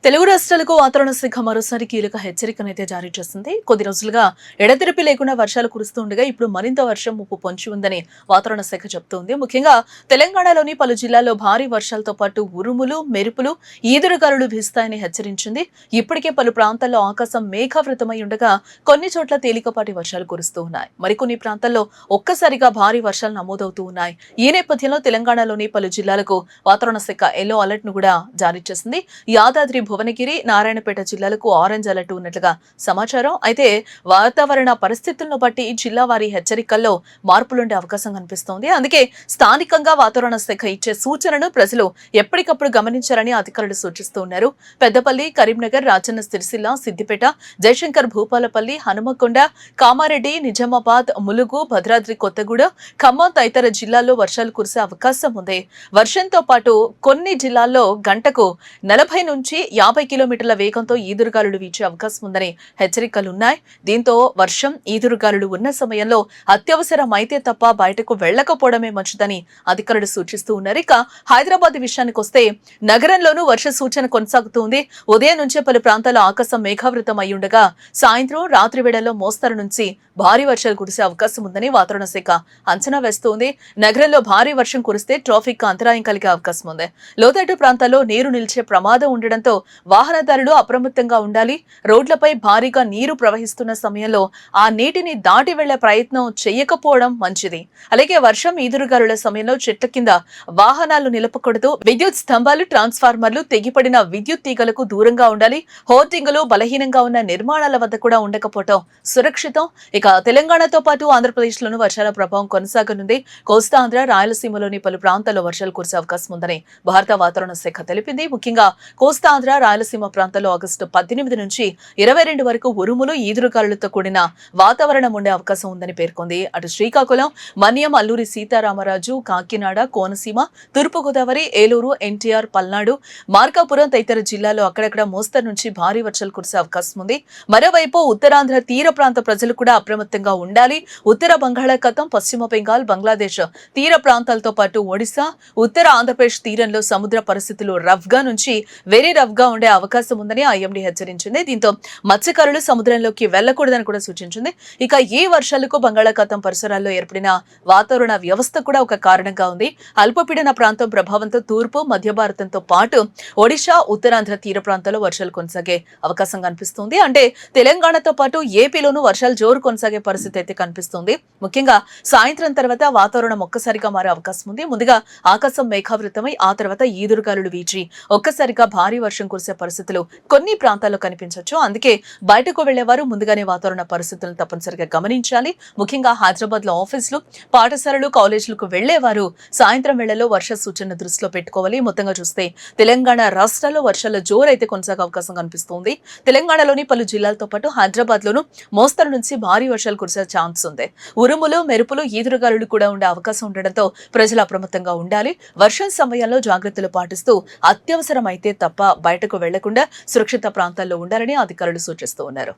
తెలుగు రాష్ట్రాలకు వాతావరణ శాఖ మరోసారి కీలక హెచ్చరికనైతే జారీ చేసింది. కొద్ది రోజులుగా ఎడతెరిపి లేకుండా వర్షాలు కురుస్తుండగా ఇప్పుడు మరింత వర్షం ముప్పు పొంచి ఉందని వాతావరణ శాఖ చెబుతోంది. ముఖ్యంగా తెలంగాణలోని పలు జిల్లాల్లో భారీ వర్షాలతో పాటు ఉరుములు, మెరుపులు, ఈదురుగాలులు వీస్తాయని హెచ్చరించింది. ఇప్పటికే పలు ప్రాంతాల్లో ఆకాశం మేఘావృతమై ఉండగా కొన్ని చోట్ల తేలికపాటి వర్షాలు కురుస్తూ ఉన్నాయి. మరికొన్ని ప్రాంతాల్లో ఒక్కసారిగా భారీ వర్షాలు నమోదవుతూ ఉన్నాయి. ఈ నేపథ్యంలో తెలంగాణలోని పలు జిల్లాలకు వాతావరణ శాఖ ఎల్లో అలర్ట్ ను కూడా జారీ చేసింది. యాదాద్రి, భువనగిరి, నారాయణపేట జిల్లాలకు ఆరెంజ్ అలర్ట్ ఉన్నట్లుగా సమాచారం. అయితే వాతావరణ పరిస్థితులను బట్టి జిల్లా వారి హెచ్చరికల్లో మార్పులుండే అవకాశం కనిపిస్తోంది. అందుకే స్థానికంగా వాతావరణ శాఖ ఇచ్చే సూచనను ప్రజలు ఎప్పటికప్పుడు గమనించాలని అధికారులు సూచిస్తూ ఉన్నారు. పెద్దపల్లి, కరీంనగర్, రాజన్న సిరిసిల్ల, సిద్దిపేట, జయశంకర్ భూపాలపల్లి, హనుమకొండ, కామారెడ్డి, నిజామాబాద్, ములుగు, భద్రాద్రి కొత్తగూడ, ఖమ్మం తదితర జిల్లాల్లో వర్షాలు కురిసే అవకాశం ఉంది. వర్షంతో పాటు కొన్ని జిల్లాల్లో గంటకు 40 నుంచి 50 కిలోమీటర్ల వేగంతో ఈదురుగాలులు వీచే అవకాశం ఉందని హెచ్చరికలున్నాయి. దీంతో వర్షం, ఈదురుగాలులు ఉన్న సమయంలో అత్యవసరం అయితే తప్ప బయటకు వెళ్లకపోవడమే మంచిదని అధికారులు సూచిస్తూ ఉన్నారు. ఇక హైదరాబాద్ విషయానికి వస్తే నగరంలోనూ వర్ష సూచన కొనసాగుతుంది. ఉదయం నుంచే పలు ప్రాంతాల్లో ఆకాశం మేఘావృతం అయ్యుండగా సాయంత్రం, రాత్రి వేళల్లో మోస్తరు నుంచి భారీ వర్షాలు కురిసే అవకాశం ఉందని వాతావరణ శాఖ అంచనా వేస్తోంది. నగరంలో భారీ వర్షం కురిస్తే ట్రాఫిక్ అంతరాయం కలిగే అవకాశం ఉంది. లోతట్టు ప్రాంతాల్లో నీరు నిలిచే ప్రమాదం ఉండడంతో వాహనదారులు అప్రమత్తంగా ఉండాలి. రోడ్లపై భారీగా నీరు ప్రవహిస్తున్న సమయంలో ఆ నీటిని దాటి వెళ్లే ప్రయత్నం చేయకపోవడం మంచిది. అలాగే వర్షం, ఈదురుగాలుల సమయంలో చెట్ల కింద వాహనాలు నిలపకూడదు. విద్యుత్ స్తంభాలు, ట్రాన్స్ఫార్మర్లు, తెగిపడిన విద్యుత్ తీగలకు దూరంగా ఉండాలి. హోర్డింగులు బలహీనంగా ఉన్న నిర్మాణాల వద్ద కూడా ఉండకపోవడం సురక్షితం. ఇక తెలంగాణతో పాటు ఆంధ్రప్రదేశ్ లోను వర్షాల ప్రభావం కొనసాగనుంది. కోస్తాంధ్ర, రాయలసీమలోని పలు ప్రాంతాల్లో వర్షాలు కురిసే అవకాశం ఉందని భారత వాతావరణ శాఖ తెలిపింది. ముఖ్యంగా కోస్తాంధ్ర, రాయలసీమ ప్రాంతాల్లో ఆగస్టు 18 నుంచి 22 వరకు ఉరుములు, ఈదురుగాలులతో కూడిన వాతావరణం ఉండే అవకాశం ఉందని పేర్కొంది. అటు శ్రీకాకుళం, మన్యం, అల్లూరి సీతారామరాజు, కాకినాడ, కోనసీమ, తూర్పుగోదావరి, ఏలూరు, ఎన్టీఆర్, పల్నాడు, మార్కాపురం తదితర జిల్లాల్లో అక్కడక్కడ మోస్తరు నుంచి భారీ వర్షాలు కురిసే అవకాశం ఉంది. మరోవైపు ఉత్తరాంధ్ర తీర ప్రాంత ప్రజలు కూడా అప్రమత్తంగా ఉండాలి. ఉత్తర బంగాళాఖాతం, పశ్చిమ బెంగాల్, బంగ్లాదేశ్ తీర ప్రాంతాలతో పాటు ఒడిశా, ఉత్తర ఆంధ్రప్రదేశ్ తీరంలో సముద్ర పరిస్థితులు రఫ్ గా నుంచి వెరీ రఫ్ గా ఉండే అవకాశం ఉందని ఐఎండీ హెచ్చరించింది. దీంతో మత్స్యకారులు సముద్రంలోకి వెళ్లకూడదని కూడా సూచించింది. ఇక ఈ వర్షాలకు బంగాళాఖాతం పరిసరాల్లో ఏర్పడిన వాతావరణ వ్యవస్థ కూడా ఒక కారణంగా ఉంది. అల్పపీడన ప్రాంతం ప్రభావంతో తూర్పు, మధ్య భారతంతో పాటు ఒడిశా, ఉత్తరాంధ్ర తీర ప్రాంతాల్లో వర్షాలు కొనసాగే అవకాశం కనిపిస్తుంది. అంటే తెలంగాణతో పాటు ఏపీలోనూ వర్షాలు జోరు కొనసాగే పరిస్థితి అయితే కనిపిస్తుంది. ముఖ్యంగా సాయంత్రం తర్వాత వాతావరణం ఒక్కసారిగా మారే అవకాశం ఉంది. ముందుగా ఆకాశం మేఘావృతమై ఆ తర్వాత ఈదురుగాలులు వీచి ఒక్కసారిగా భారీ వర్షం కురిసే పరిస్థితులు కొన్ని ప్రాంతాల్లో కనిపించవచ్చు. అందుకే బయటకు వెళ్లేవారు ముందుగానే వాతావరణ పరిస్థితులను తప్పనిసరిగా గమనించాలి. ముఖ్యంగా హైదరాబాద్ లో ఆఫీసులు, పాఠశాలలు, కాలేజీలకు వెళ్లేవారు సాయంత్రం వేళల్లో వర్ష సూచన దృష్టిలో పెట్టుకోవాలి. మొత్తంగా చూస్తే తెలంగాణ రాష్ట్రాల్లో వర్షాల జోరు అయితే కొనసాగే అవకాశం కనిపిస్తుంది. తెలంగాణలోని పలు జిల్లాలతో పాటు హైదరాబాద్ లోను మోస్తరు నుంచి భారీ వర్షాలు కురిసే ఛాన్స్ ఉంది. ఉరుములు, మెరుపులు, ఈదురుగాలులు కూడా ఉండే అవకాశం ఉండడంతో ప్రజలు అప్రమత్తంగా ఉండాలి. వర్షం సమయంలో జాగ్రత్తలు పాటిస్తూ అత్యవసరం అయితే తప్ప బయటకు వెళ్లకుండా సురక్షిత ప్రాంతాల్లో ఉండాలని అధికారులు సూచిస్తూ ఉన్నారు.